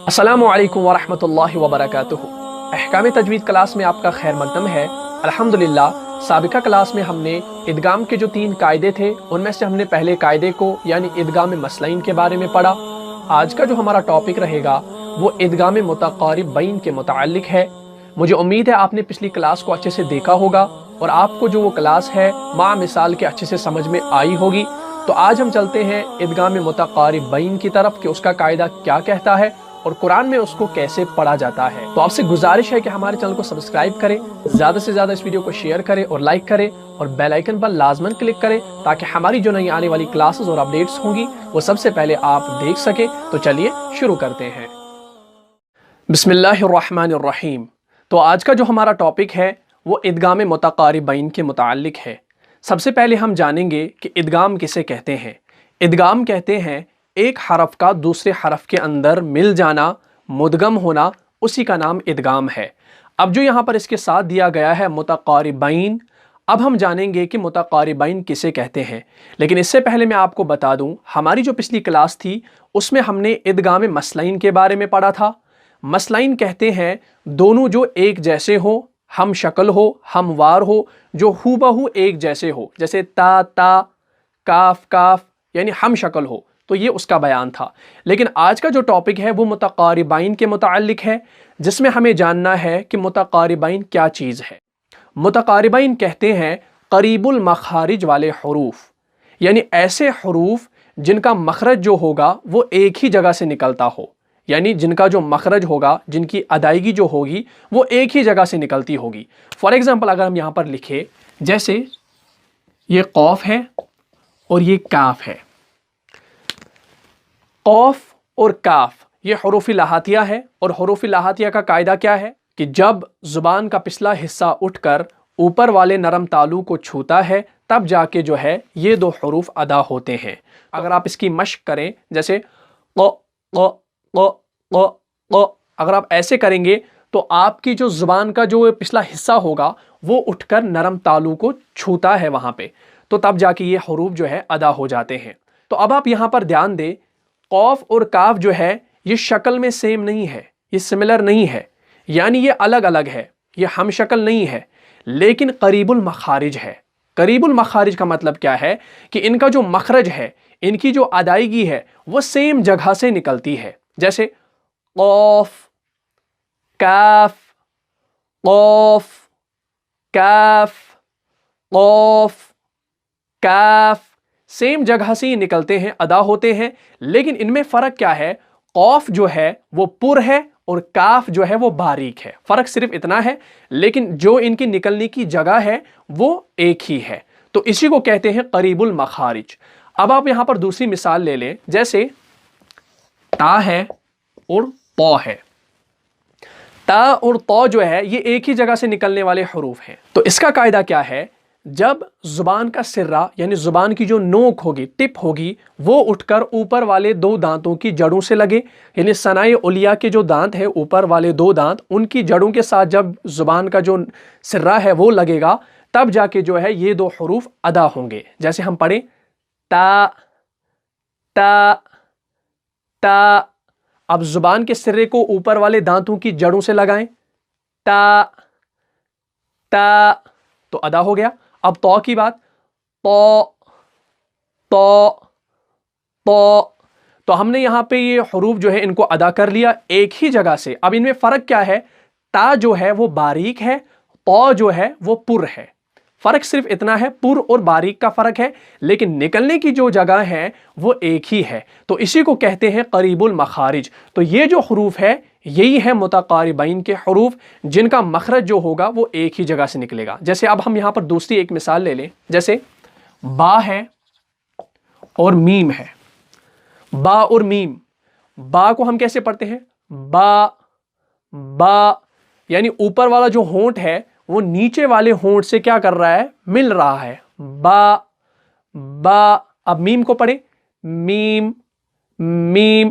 السلام علیکم ورحمۃ اللہ وبرکاتہ۔ احکام تجوید کلاس میں آپ کا خیر مقدم ہے۔ الحمدللہ سابقہ کلاس میں ہم نے ادغام کے جو 3 قاعدے تھے ان میں سے ہم نے پہلے قاعدے کو یعنی ادغام مثلین کے بارے میں پڑھا۔ آج کا جو ہمارا ٹاپک رہے گا وہ ادغام متقاربین کے متعلق ہے۔ مجھے امید ہے آپ نے پچھلی کلاس کو اچھے سے دیکھا ہوگا اور آپ کو جو وہ کلاس ہے مع مثال کے اچھے سے سمجھ میں آئی ہوگی۔ تو آج ہم چلتے ہیں ادغام متقاربین کی طرف کہ اس کا قاعدہ کیا کہتا ہے اور قرآن میں اس کو کیسے پڑھا جاتا ہے۔ تو آپ سے گزارش ہے کہ ہمارے چینل کو سبسکرائب کریں، زیادہ سے زیادہ اس ویڈیو کو شیئر کریں اور لائک کریں اور بیل آئیکن پر لازماً کلک کریں تاکہ ہماری جو نئی آنے والی کلاسز اور اپڈیٹس ہوں گی وہ سب سے پہلے آپ دیکھ سکیں۔ تو چلیے شروع کرتے ہیں۔ بسم اللہ الرحمن الرحیم۔ تو آج کا جو ہمارا ٹاپک ہے وہ ادغام متقاربین کے متعلق ہے۔ سب سے پہلے ہم جانیں گے کہ ادغام کسے کہتے ہیں۔ ادغام کہتے ہیں ایک حرف کا دوسرے حرف کے اندر مل جانا، مدغم ہونا، اسی کا نام ادغام ہے۔ اب جو یہاں پر اس کے ساتھ دیا گیا ہے متقاربین، اب ہم جانیں گے کہ متقاربین کسے کہتے ہیں۔ لیکن اس سے پہلے میں آپ کو بتا دوں ہماری جو پچھلی کلاس تھی اس میں ہم نے ادغام مثلین کے بارے میں پڑھا تھا۔ مثلین کہتے ہیں دونوں جو ایک جیسے ہو، ہم شکل ہو، ہموار ہو، جو ہو بہو ایک جیسے ہو، جیسے تا تا، کاف کاف، یعنی ہم شکل ہو، تو یہ اس کا بیان تھا۔ لیکن آج کا جو ٹاپک ہے وہ متقاربین کے متعلق ہے، جس میں ہمیں جاننا ہے کہ متقاربین کیا چیز ہے۔ متقاربین کہتے ہیں قریب المخارج والے حروف، یعنی ایسے حروف جن کا مخرج جو ہوگا وہ ایک ہی جگہ سے نکلتا ہو، یعنی جن کا جو مخرج ہوگا، جن کی ادائیگی جو ہوگی وہ ایک ہی جگہ سے نکلتی ہوگی۔ فار ایگزامپل اگر ہم یہاں پر لکھیں، جیسے یہ قوف ہے اور یہ کاف ہے۔ قوف اور کاف یہ حروف لاحاتیہ ہے، اور حروف لاحاتیہ کا قاعدہ کیا ہے کہ جب زبان کا پچھلا حصہ اٹھ کر اوپر والے نرم تالو کو چھوتا ہے تب جا کے جو ہے یہ 2 حروف ادا ہوتے ہیں۔ اگر آپ اس کی مشق کریں، جیسے ق ق ق ق ق، اگر آپ ایسے کریں گے تو آپ کی جو زبان کا جو پچھلا حصہ ہوگا وہ اٹھ کر نرم تالو کو چھوتا ہے وہاں پہ، تو تب جا کے یہ حروف جو ہے ادا ہو جاتے ہیں۔ تو اب آپ یہاں پر دھیان دیں، قوف اور کاف جو ہے یہ شکل میں سیم نہیں ہے، یہ سملر نہیں ہے، یعنی یہ الگ الگ ہے، یہ ہم شکل نہیں ہے، لیکن قریب المخارج ہے۔ قریب المخارج کا مطلب کیا ہے کہ ان کا جو مخرج ہے، ان کی جو ادائیگی ہے وہ سیم جگہ سے نکلتی ہے، جیسے قوف کاف قوف کاف قوف کاف، سیم جگہ سے ہی نکلتے ہیں، ادا ہوتے ہیں، لیکن ان میں فرق کیا ہے؟ قوف جو ہے وہ پر ہے اور کاف جو ہے وہ باریک ہے۔ فرق صرف اتنا ہے، لیکن جو ان کی نکلنے کی جگہ ہے وہ ایک ہی ہے، تو اسی کو کہتے ہیں قریب المخارج۔ اب آپ یہاں پر دوسری مثال لے لیں، جیسے تا ہے اور طا ہے۔ تا اور طا جو ہے یہ ایک ہی جگہ سے نکلنے والے حروف ہیں، تو اس کا قاعدہ کیا ہے؟ جب زبان کا سرہ یعنی زبان کی جو نوک ہوگی، ٹپ ہوگی، وہ اٹھ کر اوپر والے 2 دانتوں کی جڑوں سے لگے، یعنی ثنائے علیہ کے جو دانت ہے، اوپر والے 2 دانت، ان کی جڑوں کے ساتھ جب زبان کا جو سرہ ہے وہ لگے گا تب جا کے جو ہے یہ 2 حروف ادا ہوں گے۔ جیسے ہم پڑھیں تا تا تا، اب زبان کے سرے کو اوپر والے دانتوں کی جڑوں سے لگائیں، تا تا، تو ادا ہو گیا۔ اب طا کی بات، طا طا طا، تو ہم نے یہاں پہ یہ حروف جو ہے ان کو ادا کر لیا ایک ہی جگہ سے۔ اب ان میں فرق کیا ہے؟ تا جو ہے وہ باریک ہے، طا جو ہے وہ پر ہے۔ فرق صرف اتنا ہے، پر اور باریک کا فرق ہے، لیکن نکلنے کی جو جگہ ہے وہ ایک ہی ہے، تو اسی کو کہتے ہیں قریب المخارج۔ تو یہ جو حروف ہے یہی ہے متقاربین کے حروف، جن کا مخرج جو ہوگا وہ ایک ہی جگہ سے نکلے گا۔ جیسے اب ہم یہاں پر دوسری ایک مثال لے لیں، جیسے با ہے اور میم ہے۔ با اور میم، با کو ہم کیسے پڑھتے ہیں؟ با با، یعنی اوپر والا جو ہونٹ ہے وہ نیچے والے ہونٹ سے کیا کر رہا ہے؟ مل رہا ہے، با با۔ اب میم کو پڑھیں، میم میم۔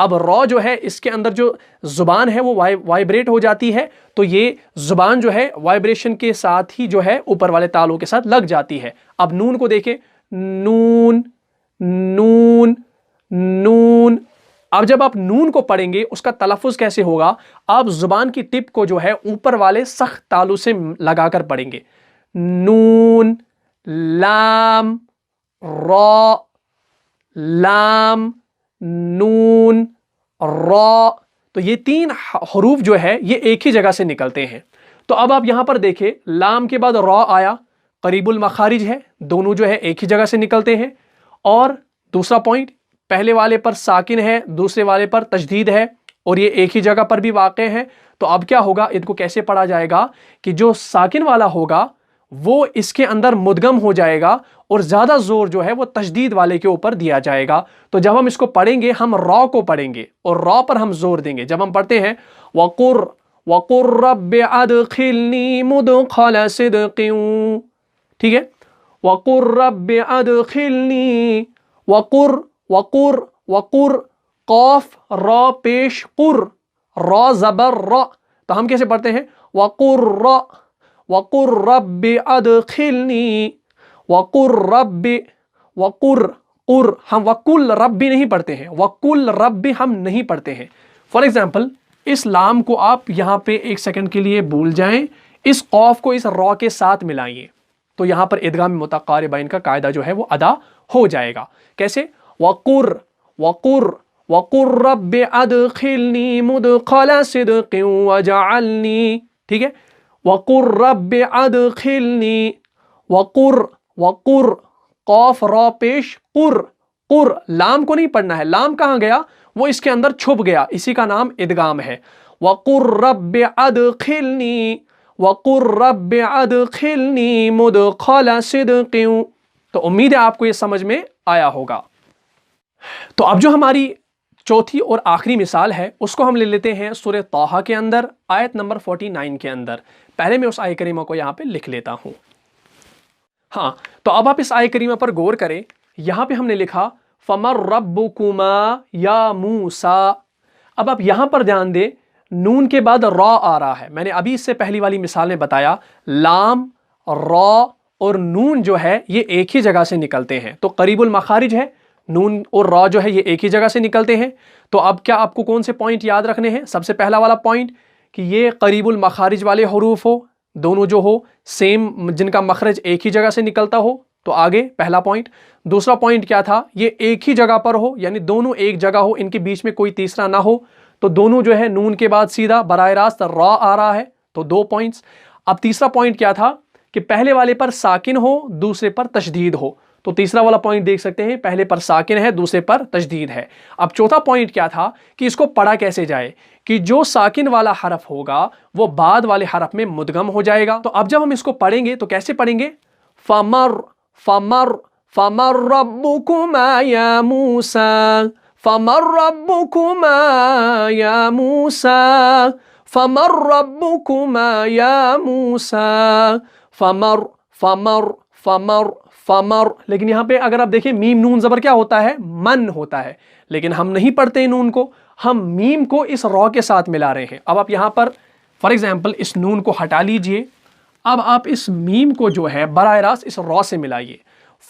اب را جو ہے اس کے اندر جو زبان ہے وہ وائبریٹ ہو جاتی ہے، تو یہ زبان جو ہے وائبریشن کے ساتھ ہی جو ہے اوپر والے تالوں کے ساتھ لگ جاتی ہے۔ اب نون کو دیکھیں، نون نون نون۔ اب جب آپ نون کو پڑھیں گے اس کا تلفظ کیسے ہوگا؟ آپ زبان کی ٹپ کو جو ہے اوپر والے سخت تالوں سے لگا کر پڑھیں گے، نون لام را، لام نون را۔ تو یہ تین حروف جو ہے یہ ایک ہی جگہ سے نکلتے ہیں۔ تو اب آپ یہاں پر دیکھیں، لام کے بعد را آیا، قریب المخارج ہے، دونوں جو ہے ایک ہی جگہ سے نکلتے ہیں۔ اور دوسرا پوائنٹ، پہلے والے پر ساکن ہے، دوسرے والے پر تشدید ہے، اور یہ ایک ہی جگہ پر بھی واقع ہے۔ تو اب کیا ہوگا، ان کو کیسے پڑھا جائے گا کہ جو ساکن والا ہوگا وہ اس کے اندر مدغم ہو جائے گا، اور زیادہ زور جو ہے وہ تشدید والے کے اوپر دیا جائے گا۔ تو جب ہم اس کو پڑھیں گے، ہم را کو پڑھیں گے اور را پر ہم زور دیں گے۔ جب ہم پڑھتے ہیں وَقُرْ رَبِّ أَدْخِلْنِي مُدْخَلَ صِدْقٍ، ٹھیک ہے، وَقُرْ رَبِّ أَدْخِلْنِي، وقر قاف را پیش قر، را زبر را، تو ہم کیسے پڑھتے ہیں، وقر رب ادخلنی، وقر رب، قر ہم وقل رب نہیں پڑھتے ہیں، وقل رب ہم نہیں پڑھتے ہیں۔ فار ایگزامپل، اس لام کو آپ یہاں پہ ایک سیکنڈ کے لیے بھول جائیں، اس قاف کو اس را کے ساتھ ملائیے، تو یہاں پر ادغام متقاربین کا قاعدہ جو ہے وہ ادا ہو جائے گا۔ کیسے، وقر رب ادخلنی مدخل صدق وجعلنی، ٹھیک ہے، وقر رب ادخلنی، وقر قاف را پیش قر، لام کو نہیں پڑھنا ہے، لام کہاں گیا، وہ اس کے اندر چھپ گیا، اسی کا نام ادغام ہے۔ وقر رب ادخلنی، وقر رب ادخلنی مدخل صدق۔ تو امید ہے آپ کو یہ سمجھ میں آیا ہوگا۔ تو اب جو ہماری چوتھی اور آخری مثال ہے اس کو ہم لے لیتے ہیں سورہ طٰہٰ کے اندر، آیت نمبر 49 کے اندر۔ پہلے میں اس آیت کریمہ کو یہاں پہ لکھ لیتا ہوں۔ ہاں، تو اب آپ اس آیت کریمہ پر غور کریں، یہاں پہ ہم نے لکھا فَمَن رَبُّكُمَا یا موسیٰ۔ اب آپ یہاں پر دھیان دیں، نون کے بعد را آ رہا ہے۔ میں نے ابھی اس سے پہلی والی مثال میں بتایا، لام، را اور نون جو ہے یہ ایک ہی جگہ سے نکلتے ہیں، تو قریب المخارج ہے، نون اور را جو ہے یہ ایک ہی جگہ سے نکلتے ہیں۔ تو اب کیا آپ کو کون سے پوائنٹ یاد رکھنے ہیں؟ سب سے پہلا والا پوائنٹ کہ یہ قریب المخارج والے حروف ہو، دونوں جو ہو سیم، جن کا مخرج ایک ہی جگہ سے نکلتا ہو، تو آگے پہلا پوائنٹ۔ دوسرا پوائنٹ کیا تھا، یہ ایک ہی جگہ پر ہو، یعنی دونوں ایک جگہ ہو، ان کے بیچ میں کوئی تیسرا نہ ہو، تو دونوں جو ہے نون کے بعد سیدھا براہ راست را آ رہا ہے، تو 2 پوائنٹس۔ اب تیسرا پوائنٹ کیا تھا کہ پہلے والے پر ساکن ہو، دوسرے پر تشدید ہو، تو تیسرا والا پوائنٹ دیکھ سکتے ہیں، پہلے پر ساکن ہے، دوسرے پر تشدید ہے۔ اب چوتھا پوائنٹ کیا تھا کہ اس کو پڑھا کیسے جائے، کہ جو ساکن والا حرف ہوگا وہ بعد والے حرف میں مدغم ہو جائے گا۔ تو اب جب ہم اس کو پڑھیں گے تو کیسے پڑھیں گے، فَمَن رَبُّكُمَا یا موسیٰ، فَمَن رَبُّكُمَا یا موسیٰ، فَمَن رَبُّكُمَا یا موسیٰ، فمر، لیکن یہاں پہ اگر آپ دیکھیں میم نون زبر کیا ہوتا ہے، من ہوتا ہے، لیکن ہم نہیں پڑھتے نون کو، ہم میم کو اس را کے ساتھ ملا رہے ہیں۔ اب آپ یہاں پر فار ایگزامپل اس نون کو ہٹا لیجئے، اب آپ اس میم کو جو ہے براہ راست اس را سے ملائیے،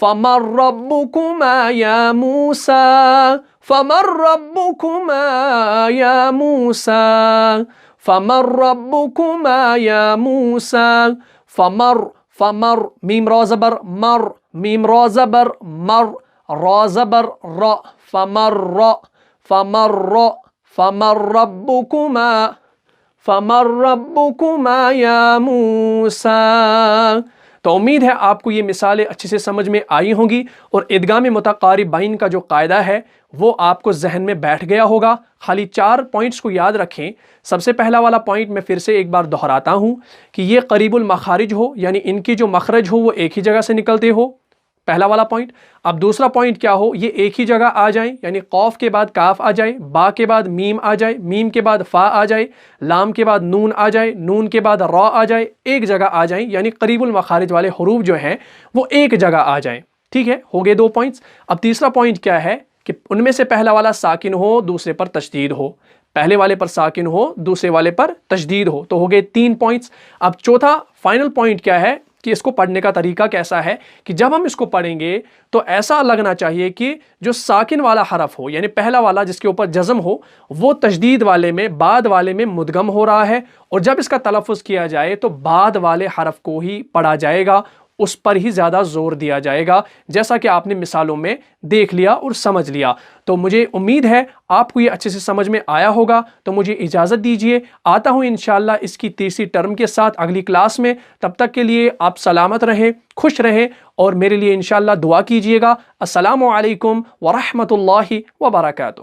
فَمَن رَبُّكُمَا یا موسیٰ، فَمَن رَبُّكُمَا یا موسیٰ، فَمَن رَبُّكُمَا یا موسیٰ، فمر، میم را زبر مر، میم را زبر مر، را زبر را، فمر را، فمر را، فمن ربکما یا موسیٰ۔ تو امید ہے آپ کو یہ مثالیں اچھے سے سمجھ میں آئی ہوں گی، اور ادغام متقاربین کا جو قاعدہ ہے وہ آپ کو ذہن میں بیٹھ گیا ہوگا۔ خالی 4 پوائنٹس کو یاد رکھیں۔ سب سے پہلا والا پوائنٹ میں پھر سے ایک بار دہراتا ہوں کہ یہ قریب المخارج ہو، یعنی ان کی جو مخرج ہو وہ ایک ہی جگہ سے نکلتے ہو، پہلا والا پوائنٹ۔ اب دوسرا پوائنٹ کیا ہو، یہ ایک ہی جگہ آ جائیں، یعنی قوف کے بعد کاف آ جائے، با کے بعد میم آ جائے، میم کے بعد فا آ جائے، لام کے بعد نون آ جائے، نون کے بعد را آ جائے، ایک جگہ آ جائیں، یعنی قریب المخارج والے حروف جو ہیں وہ ایک جگہ آ جائیں۔ ٹھیک ہے، ہو گئے 2 پوائنٹس۔ اب تیسرا پوائنٹ کیا ہے کہ ان میں سے پہلا والا ساکن ہو دوسرے پر تشدید ہو، پہلے والے پر ساکن ہو دوسرے والے پر تشدید ہو. تو ہو گئے 3 پوائنٹس. اب چوتھا فائنل پوائنٹ کیا ہے کہ اس کو پڑھنے کا طریقہ کیسا ہے کہ جب ہم اس کو پڑھیں گے تو ایسا لگنا چاہیے کہ جو ساکن والا حرف ہو یعنی پہلا والا جس کے اوپر جزم ہو وہ تشدید والے میں بعد والے میں مدغم ہو رہا ہے، اور جب اس کا تلفظ کیا جائے تو بعد والے حرف کو ہی پڑھا جائے گا، اس پر ہی زیادہ زور دیا جائے گا، جیسا کہ آپ نے مثالوں میں دیکھ لیا اور سمجھ لیا. تو مجھے امید ہے آپ کو یہ اچھے سے سمجھ میں آیا ہوگا. تو مجھے اجازت دیجیے، آتا ہوں انشاءاللہ اس کی تیسری ٹرم کے ساتھ اگلی کلاس میں. تب تک کے لیے آپ سلامت رہیں، خوش رہیں، اور میرے لیے انشاءاللہ دعا کیجیے گا. السلام علیکم ورحمۃ اللہ وبرکاتہ.